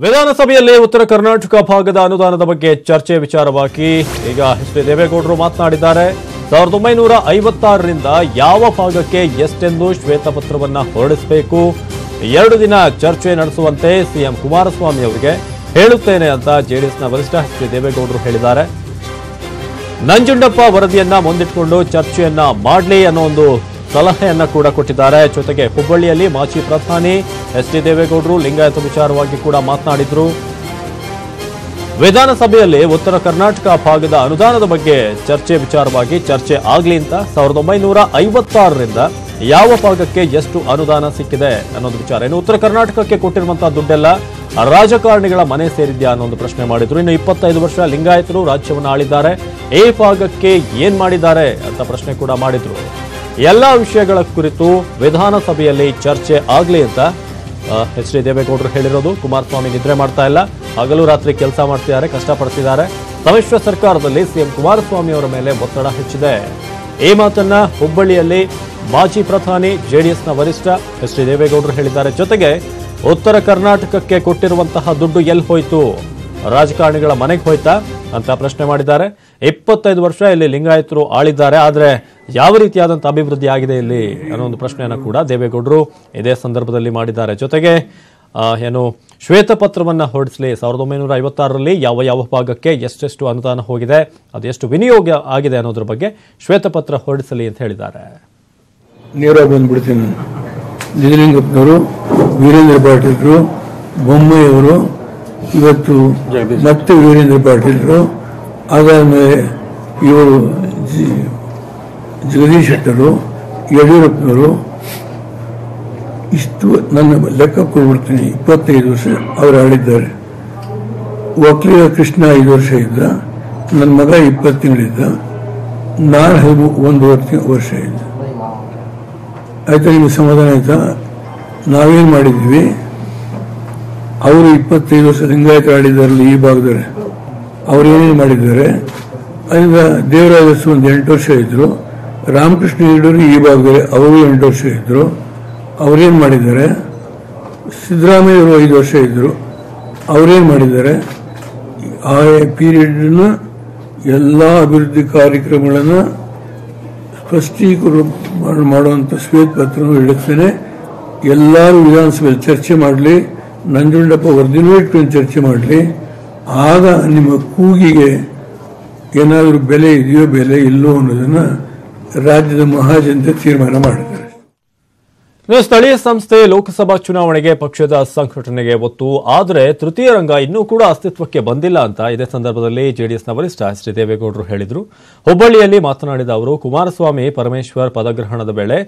ವಿಧಾನಸಭೆಯಲ್ಲಿ ಉತ್ತರ ಕರ್ನಾಟಕ ಭಾಗದ ಅನುದಾನದ ಬಗ್ಗೆ ಚರ್ಚೆ ವಿಚಾರವಾಗಿ ಈಗ ಶ್ರೀ ದೇವೇಗೌಡರು ಮಾತನಾಡಿದ್ದಾರೆ. 1956ರಿಂದ ಯಾವ ಭಾಗಕ್ಕೆ ಎಷ್ಟೆಂದು ಶ್ವೇತಪತ್ರವನ್ನ ಹೊರಡಿಸಬೇಕು, 2 ದಿನ ಚರ್ಚೆ ನಡೆಸುವಂತೆ ಸಿಎಂ ಕುಮಾರಸ್ವಾಮಿ ಅವರಿಗೆ ಹೇಳುತ್ತೇನೆ ಅಂತ ಜೆಡಿಎಸ್ನ ವರಿಷ್ಠ ಶ್ರೀ ದೇವೇಗೌಡರು ಹೇಳಿದ್ದಾರೆ. ನಂಜುಂಡಪ್ಪ ವರದಿಯನ್ನ ಮುಂದಿಟ್ಟುಕೊಂಡು ಚರ್ಚೆಯನ್ನ ಮಾಡಲಿ ಅನ್ನೋ ಒಂದು ಸಲಹೆಯನ್ನ ಕೂಡ ಕೊಟ್ಟಿದ್ದಾರೆ. ಜೊತೆಗೆ ಹುಬ್ಬಳ್ಳಿಯಲ್ಲಿ ಮಾಜಿ ಪ್ರಧಾನಿ ಎಚ್ ಡಿ ದೇವೇಗೌಡರು ಲಿಂಗಾಯತ ವಿಚಾರವಾಗಿ ಕೂಡ ಮಾತನಾಡಿದ್ರು. ವಿಧಾನಸಭೆಯಲ್ಲಿ ಉತ್ತರ ಕರ್ನಾಟಕ ಭಾಗದ ಅನುದಾನದ ಬಗ್ಗೆ ಚರ್ಚೆ ವಿಚಾರವಾಗಿ ಚರ್ಚೆ ಆಗ್ಲಿ ಅಂತ 1956ರಿಂದ ಯಾವ ಭಾಗಕ್ಕೆ ಎಷ್ಟು ಅನುದಾನ ಸಿಕ್ಕಿದೆ ಅನ್ನೋದು ವಿಚಾರ. ಇನ್ನು ಉತ್ತರ ಕರ್ನಾಟಕಕ್ಕೆ ಕೊಟ್ಟಿರುವಂತಹ ದುಡ್ಡೆಲ್ಲ ರಾಜಕಾರಣಿಗಳ ಮನೆ ಸೇರಿದ್ಯಾ ಅನ್ನೋ ಒಂದು ಪ್ರಶ್ನೆ ಮಾಡಿದ್ರು. ಇನ್ನು 25 ವರ್ಷ ಲಿಂಗಾಯತರು ರಾಜ್ಯವನ್ನು ಆಳಿದ್ದಾರೆ, ಈ ಭಾಗಕ್ಕೆ ಏನ್ ಮಾಡಿದ್ದಾರೆ ಅಂತ ಪ್ರಶ್ನೆ ಕೂಡ ಮಾಡಿದ್ರು. ಎಲ್ಲಾ ವಿಷಯಗಳ ಕುರಿತು ವಿಧಾನಸಭೆಯಲ್ಲಿ ಚರ್ಚೆ ಆಗ್ಲಿ ಅಂತ ಎಚ್ ಡಿ ದೇವೇಗೌಡರು ಹೇಳಿರೋದು. ಕುಮಾರಸ್ವಾಮಿ ನಿದ್ರೆ ಮಾಡ್ತಾ ಇಲ್ಲ, ಹಗಲು ರಾತ್ರಿ ಕೆಲಸ ಮಾಡ್ತಿದ್ದಾರೆ, ಕಷ್ಟಪಡ್ತಿದ್ದಾರೆ. ಸಮ್ಮಿಶ್ರ ಸರ್ಕಾರದಲ್ಲಿ ಸಿಎಂ ಕುಮಾರಸ್ವಾಮಿ ಅವರ ಮೇಲೆ ಒತ್ತಡ ಹೆಚ್ಚಿದೆ. ಈ ಮಾತನ್ನ ಹುಬ್ಬಳ್ಳಿಯಲ್ಲಿ ಮಾಜಿ ಪ್ರಧಾನಿ ಜೆಡಿಎಸ್ನ ವರಿಷ್ಠ ಎಚ್ ಡಿ ದೇವೇಗೌಡರು ಹೇಳಿದ್ದಾರೆ. ಜೊತೆಗೆ ಉತ್ತರ ಕರ್ನಾಟಕಕ್ಕೆ ಕೊಟ್ಟಿರುವಂತಹ ದುಡ್ಡು ಎಲ್ಲಿ ಹೋಯ್ತು, ರಾಜಕಾರಣಿಗಳ ಮನೆಗೆ ಹೋಯ್ತಾ ಅಂತ ಪ್ರಶ್ನೆ ಮಾಡಿದ್ದಾರೆ. 25 ವರ್ಷ ಇಲ್ಲಿ ಲಿಂಗಾಯತರು ಆಳಿದ್ದಾರೆ, ಆದ್ರೆ ಯಾವ ರೀತಿಯಾದಂತಹ ಅಭಿವೃದ್ಧಿ ಆಗಿದೆ ಇಲ್ಲಿ ಅನ್ನೋ ಒಂದು ಪ್ರಶ್ನೆಯನ್ನು ಕೂಡ ದೇವೇಗೌಡರು ಇದೇ ಸಂದರ್ಭದಲ್ಲಿ ಮಾಡಿದ್ದಾರೆ. ಜೊತೆಗೆ ಏನು ಶ್ವೇತಪತ್ರವನ್ನ ಹೊರಡಿಸಲಿ, 1956ರಲ್ಲಿ ಯಾವ ಭಾಗಕ್ಕೆ ಎಷ್ಟೆಷ್ಟು ಅನುದಾನ ಹೋಗಿದೆ, ಅದೆಷ್ಟು ವಿನಿಯೋಗ ಆಗಿದೆ ಅನ್ನೋದ್ರ ಬಗ್ಗೆ ಶ್ವೇತಪತ್ರ ಹೊರಡಿಸಲಿ ಅಂತ ಹೇಳಿದ್ದಾರೆ. ನೇರವಾಗಿ ಬಂದ್ಬಿಡ್ತೀನಿ. ನಿಜಲಿಂಗಪ್ಪನವರು, ವೀರೇಂದ್ರ ಪಾಟೀಲ್ರು, ಬೊಮ್ಮೆಯವರು, ಇವತ್ತು ಮತ್ತೆ ವೀರೇಂದ್ರ ಪಾಟೀಲ್ರು, ಅದಾದ್ಮೇಲೆ ಇವರು ಜಗದೀಶ್ ಶೆಟ್ಟರು, ಯಡಿಯೂರಪ್ಪನವರು, ಇಷ್ಟು ನನ್ನ ಲೆಕ್ಕ ಕೊಡ್ಬಿಡ್ತೀನಿ. 25 ವರ್ಷ ಅವರು ಆಳಿದ್ದಾರೆ. ಒಕ್ಕಲಿಗ ಕೃಷ್ಣ 5 ವರ್ಷ ಇದ್ದ, ನನ್ನ ಮಗ 20 ತಿಂಗಳಿದ್ದ, ನಾನು 1 ವರ್ಷ ಇದ್ದ. ಆಯ್ತಾ? ನಿಮಗೆ ಸಮಾಧಾನ ಆಯ್ತಾ? ನಾವೇನು ಮಾಡಿದ್ವಿ? ಅವರು 25 ವರ್ಷ ಲಿಂಗಾಯತ ಆಡಿದಾರಲ್ಲ ಈ ಭಾಗದಲ್ಲಿ, ಅವ್ರು ಏನೇನು ಮಾಡಿದ್ದಾರೆ? ಅದರಿಂದ ದೇವರಾಜ ಒಂದು 8 ವರ್ಷ ಇದ್ರು, ರಾಮಕೃಷ್ಣ ಹೆಗಡೆ ಈ ಭಾಗದಲ್ಲಿ ಅವರು 8 ವರ್ಷ ಇದ್ರು. ಅವ್ರೇನು ಮಾಡಿದ್ದಾರೆ? ಸಿದ್ದರಾಮಯ್ಯ ಅವರು 5 ವರ್ಷ ಇದ್ರು, ಅವ್ರೇನು ಮಾಡಿದ್ದಾರೆ? ಆ ಪೀರಿಯಡ್ನ ಎಲ್ಲ ಅಭಿವೃದ್ಧಿ ಕಾರ್ಯಕ್ರಮಗಳನ್ನು ಸ್ಪಷ್ಟೀಕರಣ ಮಾಡುವಂಥ ಶ್ವೇತಪತ್ರ ಇಡುತ್ತೇನೆ. ಎಲ್ಲರೂ ವಿಧಾನಸಭೆಯಲ್ಲಿ ಚರ್ಚೆ ಮಾಡಲಿ, ನಂಜುಂಡಪ್ಪ ವರದಿನೂ ಇಟ್ಕೊಂಡು ಚರ್ಚೆ ಮಾಡಲಿ. ಆಗ ನಿಮ್ಮ ಕೂಗಿಗೆ ಏನಾದರೂ ಬೆಲೆ ಇದೆಯೋ ಬೆಲೆ ಇಲ್ಲೋ ಅನ್ನೋದನ್ನ ರಾಜ್ಯದ ಮಹಾಜನತೆ ತೀರ್ಮಾನ ಮಾಡಿದ್ದಾರೆ. ಸ್ಥಳೀಯ ಸಂಸ್ಥೆ ಲೋಕಸಭಾ ಚುನಾವಣೆಗೆ ಪಕ್ಷದ ಸಂಘಟನೆಗೆ ಒತ್ತು, ಆದರೆ ತೃತೀಯ ರಂಗ ಇನ್ನೂ ಕೂಡ ಅಸ್ತಿತ್ವಕ್ಕೆ ಬಂದಿಲ್ಲ ಅಂತ ಇದೇ ಸಂದರ್ಭದಲ್ಲಿ ಜೆಡಿಎಸ್ನ ವರಿಷ್ಠ ಎಚ್ ಡಿ ದೇವೇಗೌಡರು ಹೇಳಿದರು. ಹುಬ್ಬಳ್ಳಿಯಲ್ಲಿ ಮಾತನಾಡಿದ ಅವರು, ಕುಮಾರಸ್ವಾಮಿ ಪರಮೇಶ್ವರ್ ಪದಗ್ರಹಣದ ವೇಳೆ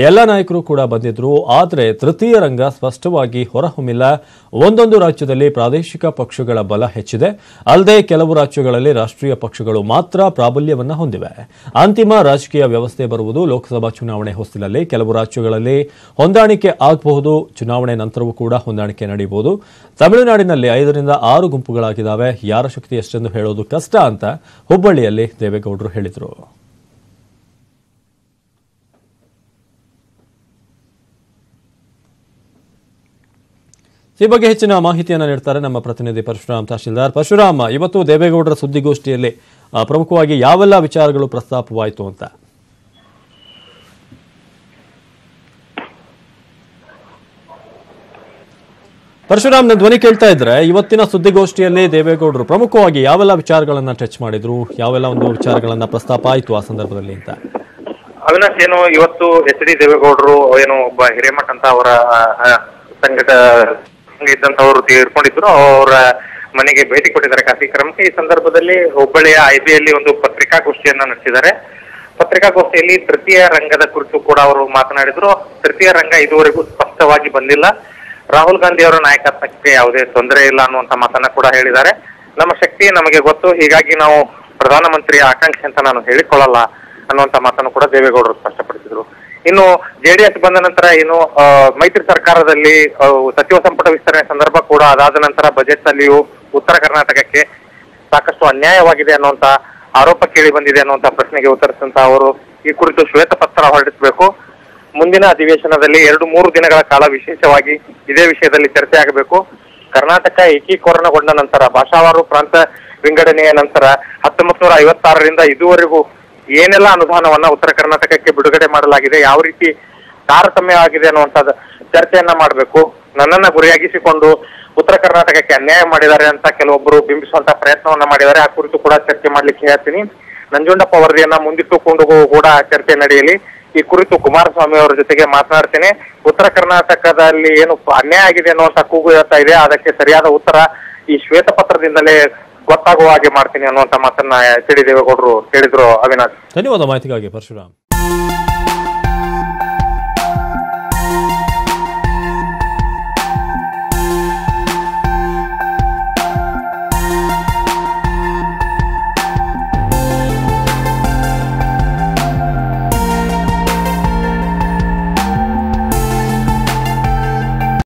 ಎಲ್ಲ ನಾಯಕರು ಕೂಡ ಬಂದಿದ್ರು, ಆದರೆ ತೃತೀಯ ರಂಗ ಸ್ಪಷ್ಟವಾಗಿ ಹೊರಹೊಮ್ಮಿಲ್ಲ. ಒಂದೊಂದು ರಾಜ್ಯದಲ್ಲಿ ಪ್ರಾದೇಶಿಕ ಪಕ್ಷಗಳ ಬಲ ಹೆಚ್ಚಿದೆ, ಅಲ್ಲದೆ ಕೆಲವು ರಾಜ್ಯಗಳಲ್ಲಿ ರಾಷ್ಟ್ರೀಯ ಪಕ್ಷಗಳು ಮಾತ್ರ ಪ್ರಾಬಲ್ಯವನ್ನ ಹೊಂದಿವೆ. ಅಂತಿಮ ರಾಜಕೀಯ ವ್ಯವಸ್ಥೆ ಬರುವುದು ಲೋಕಸಭಾ ಚುನಾವಣೆ ಹೊಸ್ತಿಲಲ್ಲಿ. ಕೆಲವು ರಾಜ್ಯಗಳಲ್ಲಿ ಹೊಂದಾಣಿಕೆ ಆಗಬಹುದು, ಚುನಾವಣೆ ನಂತರವೂ ಕೂಡ ಹೊಂದಾಣಿಕೆ ನಡೆಯಬಹುದು. ತಮಿಳುನಾಡಿನಲ್ಲಿ 5 ರಿಂದ 6 ಗುಂಪುಗಳಾಗಿದ್ದಾವೆ, ಯಾರ ಶಕ್ತಿ ಎಷ್ಟೆಂದು ಹೇಳೋದು ಕಷ್ಟ ಅಂತ ಹುಬ್ಬಳ್ಳಿಯಲ್ಲಿ ದೇವೇಗೌಡರು ಹೇಳಿದರು. ಈ ಬಗ್ಗೆ ಹೆಚ್ಚಿನ ಮಾಹಿತಿಯನ್ನು ನೀಡ್ತಾರೆ ನಮ್ಮ ಪ್ರತಿನಿಧಿ ಪರಶುರಾಮ್ ತಹಶೀಲ್ದಾರ್. ಪರಶುರಾಮ್, ಇವತ್ತು ದೇವೇಗೌಡರ ಸುದ್ದಿಗೋಷ್ಠಿಯಲ್ಲಿ ಪ್ರಮುಖವಾಗಿ ಯಾವೆಲ್ಲ ವಿಚಾರಗಳು ಪ್ರಸ್ತಾಪವಾಯಿತು ಅಂತ? ಪರಶುರಾಮ್, ನನ್ನ ಧ್ವನಿ ಕೇಳ್ತಾ ಇದ್ರೆ ಇವತ್ತಿನ ಸುದ್ದಿಗೋಷ್ಠಿಯಲ್ಲಿ ದೇವೇಗೌಡರು ಪ್ರಮುಖವಾಗಿ ಯಾವೆಲ್ಲ ವಿಚಾರಗಳನ್ನ ಟಚ್ ಮಾಡಿದ್ರು, ಯಾವೆಲ್ಲ ಒಂದು ವಿಚಾರಗಳನ್ನ ಪ್ರಸ್ತಾಪ ಆಯಿತು ಆ ಸಂದರ್ಭದಲ್ಲಿ ಅಂತ? ಅವಿನಾಶ್, ಏನು ಇವತ್ತು ಎಚ್ ಡಿ ದೇವೇಗೌಡರು ಏನು ಒಬ್ಬ ಹಿರೇಮಠ ಅಂತ ಅವರ ಇದ್ದಂತವರು ತೀರ್ಕೊಂಡಿದ್ರು, ಅವರ ಮನೆಗೆ ಭೇಟಿ ಕೊಟ್ಟಿದ್ದಾರೆ ಕಾರ್ಯಕ್ರಮಕ್ಕೆ. ಈ ಸಂದರ್ಭದಲ್ಲಿ ಹುಬ್ಬಳ್ಳಿಯ ಐಬಿಯಲ್ಲಿ ಒಂದು ಪತ್ರಿಕಾಗೋಷ್ಠಿಯನ್ನ ನಡೆಸಿದ್ದಾರೆ. ಪತ್ರಿಕಾಗೋಷ್ಠಿಯಲ್ಲಿ ತೃತೀಯ ರಂಗದ ಕುರಿತು ಕೂಡ ಅವರು ಮಾತನಾಡಿದ್ರು. ತೃತೀಯ ರಂಗ ಇದುವರೆಗೂ ಸ್ಪಷ್ಟವಾಗಿ ಬಂದಿಲ್ಲ, ರಾಹುಲ್ ಗಾಂಧಿ ಅವರ ನಾಯಕತ್ವಕ್ಕೆ ಯಾವುದೇ ತೊಂದರೆ ಇಲ್ಲ ಅನ್ನುವಂತ ಮಾತನ್ನ ಕೂಡ ಹೇಳಿದ್ದಾರೆ. ನಮ್ಮ ಶಕ್ತಿ ನಮಗೆ ಗೊತ್ತು, ಹೀಗಾಗಿ ನಾವು ಪ್ರಧಾನಮಂತ್ರಿಯ ಆಕಾಂಕ್ಷೆ ಅಂತ ನಾನು ಹೇಳಿಕೊಳ್ಳಲ್ಲ ಅನ್ನುವಂತ ಮಾತನ್ನು ಕೂಡ ದೇವೇಗೌಡರು ಸ್ಪಷ್ಟಪಡಿಸಿದ್ರು. ಇನ್ನು ಜೆಡಿಎಸ್ ಬಂದ ನಂತರ ಏನು ಮೈತ್ರಿ ಸರ್ಕಾರದಲ್ಲಿ ಸಚಿವ ಸಂಪುಟ ವಿಸ್ತರಣೆ ಸಂದರ್ಭ ಕೂಡ ಅದಾದ ನಂತರ ಬಜೆಟ್ ನಲ್ಲಿಯೂ ಉತ್ತರ ಕರ್ನಾಟಕಕ್ಕೆ ಸಾಕಷ್ಟು ಅನ್ಯಾಯವಾಗಿದೆ ಅನ್ನುವಂತ ಆರೋಪ ಕೇಳಿ ಬಂದಿದೆ ಅನ್ನುವಂತ ಪ್ರಶ್ನೆಗೆ ಉತ್ತರಿಸಿದಂತ ಅವರು ಈ ಕುರಿತು ಶ್ವೇತಪತ್ರ ಹೊರಡಿಸಬೇಕು, ಮುಂದಿನ ಅಧಿವೇಶನದಲ್ಲಿ 2-3 ದಿನಗಳ ಕಾಲ ವಿಶೇಷವಾಗಿ ಇದೇ ವಿಷಯದಲ್ಲಿ ಚರ್ಚೆ ಆಗಬೇಕು. ಕರ್ನಾಟಕ ಏಕೀಕರಣಗೊಂಡ ನಂತರ ಭಾಷಾವಾರು ಪ್ರಾಂತ ವಿಂಗಡಣೆಯ ನಂತರ 1956ರಿಂದ ಇದುವರೆಗೂ ಏನೆಲ್ಲ ಅನುದಾನವನ್ನ ಉತ್ತರ ಕರ್ನಾಟಕಕ್ಕೆ ಬಿಡುಗಡೆ ಮಾಡಲಾಗಿದೆ, ಯಾವ ರೀತಿ ತಾರತಮ್ಯವಾಗಿದೆ ಅನ್ನುವಂಥದ್ದು ಚರ್ಚೆಯನ್ನ ಮಾಡಬೇಕು. ನನ್ನನ್ನ ಗುರಿಯಾಗಿಸಿಕೊಂಡು ಉತ್ತರ ಕರ್ನಾಟಕಕ್ಕೆ ಅನ್ಯಾಯ ಮಾಡಿದ್ದಾರೆ ಅಂತ ಕೆಲವೊಬ್ಬರು ಬಿಂಬಿಸುವಂತ ಪ್ರಯತ್ನವನ್ನ ಮಾಡಿದ್ದಾರೆ. ಆ ಕುರಿತು ಕೂಡ ಚರ್ಚೆ ಮಾಡ್ಲಿಕ್ಕೆ ಹೇಳ್ತೀನಿ. ನಂಜುಂಡಪ್ಪ ವರದಿಯನ್ನ ಮುಂದಿಟ್ಟುಕೊಂಡು ಕೂಡ ಚರ್ಚೆ ನಡೆಯಲಿ. ಈ ಕುರಿತು ಕುಮಾರಸ್ವಾಮಿ ಅವರ ಜೊತೆಗೆ ಮಾತನಾಡ್ತೇನೆ. ಉತ್ತರ ಕರ್ನಾಟಕದಲ್ಲಿ ಏನು ಅನ್ಯಾಯ ಆಗಿದೆ ಅನ್ನುವಂತ ಕೂಗು ಹೇಳ್ತಾ ಇದೆ, ಅದಕ್ಕೆ ಸರಿಯಾದ ಉತ್ತರ ಈ ಶ್ವೇತಪತ್ರದಿಂದಲೇ ಗೊತ್ತಾಗುವ ಹಾಗೆ ಮಾಡ್ತೀನಿ ಅನ್ನುವಂತ ಮಾತನ್ನ ಎಚ್ ಡಿ ದೇವೇಗೌಡರು ಹೇಳಿದ್ರು. ಅವಿನಾಶ್, ಧನ್ಯವಾದ ಮಾಹಿತಿಗಾಗಿ ಪರಶುರಾಮ್.